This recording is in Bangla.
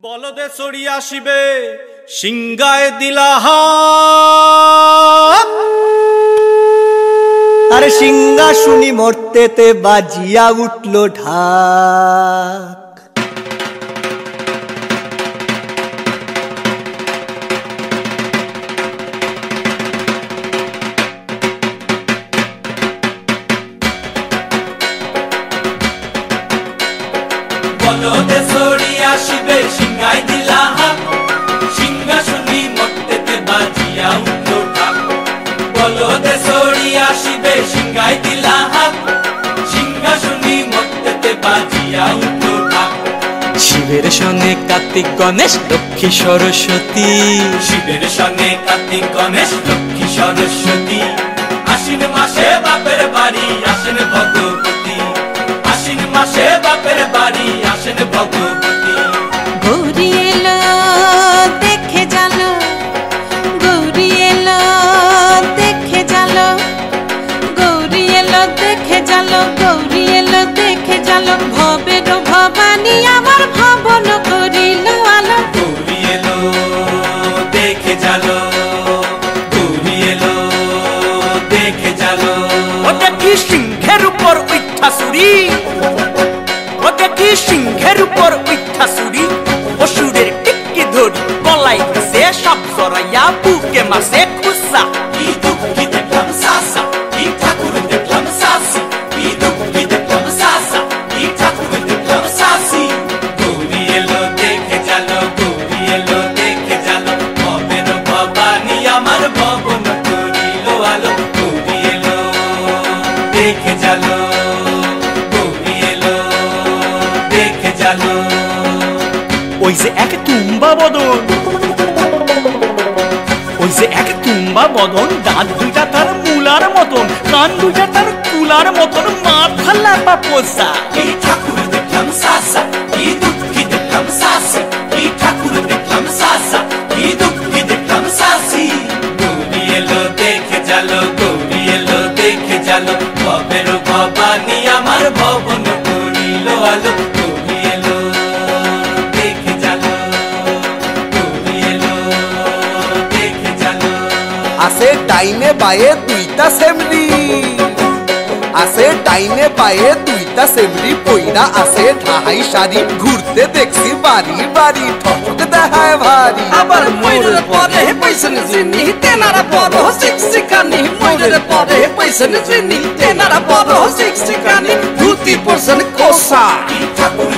বলদে চড়ি আসিবে সিংগায় দিলা হাত। আরে সিংহা শুনি মরতেতে বাজিয়া উঠল ঢাক। বলদে চড়ি আসিবে সিংগায় দিলা হাত। সিংহা শুনি মরতেতে বাজিয়া উঠল ঢাক। বলদে চড়ি আসিবে সিংগায় দিলা হাত। সিংহা শুনি মরতেতে বাজিয়া উঠল ঢাক। শিবের সঙ্গে কার্তিক গণেশ লক্ষ্মী সরস্বতী, শিবের সঙ্গে কার্তিক গণেশ লক্ষ্মী সরস্বতী। আশ্বিন মাসে বাপের বাড়ি আসেন ভগবতী। আশ্বিন মাসে বাপের বাড়ি আসেন ভগবতী। গৌরী এলো দেখে জালো, গৌরী এলো দেখে জালো, গৌরী এলো দেখে জালো, গৌরী এলো দেখে জালো। ভবের ভবানী আমার ভবন করিল আলো। গৌরী এলো দেখে জালো, গৌরী এলো দেখে জালো। ওটা কি সিংহের উপর উঠা চুরি, ওটা কি সিংহের উপর উঠা চুরি। অসুরের টিক্কি ধরি গলায় দিছে সব জড়াইয়া বুকে মাসে খুসা। কি দুঃখী দেখলাম সাসা, কি ঠাকুর দেখলাম সাসি। কি দুঃখী দেখলাম সাসা, কি ঠাকুর দেখলাম সাসি। গৌরী এলো দেখে জালো, গৌরী এলো দেখে জালো। ভবের ভবানী আমার ভবন করিল আলো। গৌরী এলো দেখে জালো, গৌরী এলো দেখে জালো। ওই যে এক তুম্বা বদন, ওই যে এক তুম্বা বদন, দাঁত দুইটা তার মূলার মতন, কান দুইটা তার কুলার মতন, মাথা লাপা পোষা। কি ঠাকুর দেখলাম সাসা, কি দুঃখী দেখলাম সাসি। কি ঠাকুর দেখলাম সাসা, কি দুঃখী দেখলাম সাসি। গৌরী এলো দেখে জালো, গৌরী এলো দেখে জালো। ভবের ভবানী আমার ভবন করিল আলো। গৌরী এলো দেখে জালো, গৌরী এলো দেখে জালো। আছে ডাইনে বায়ে দুইটা সেমরি, আছে ডাইনে বায়ে দুইটা সেমরি। পইরা আছে ঢাহাই শাড়ি, ঘুরতে দেখছি বাড়ি বাড়ি, ঠক দেখায় ভারী। আবার ময়ূরের পরে পয়সন চিনি, তেনারা বড় শিক্ষিকানি। ময়ূরের পরে পয়সন চিনি, তেনারা বড় শিক্ষিকানি। ধুতি পরছেন কোষা, কি ঠাকুর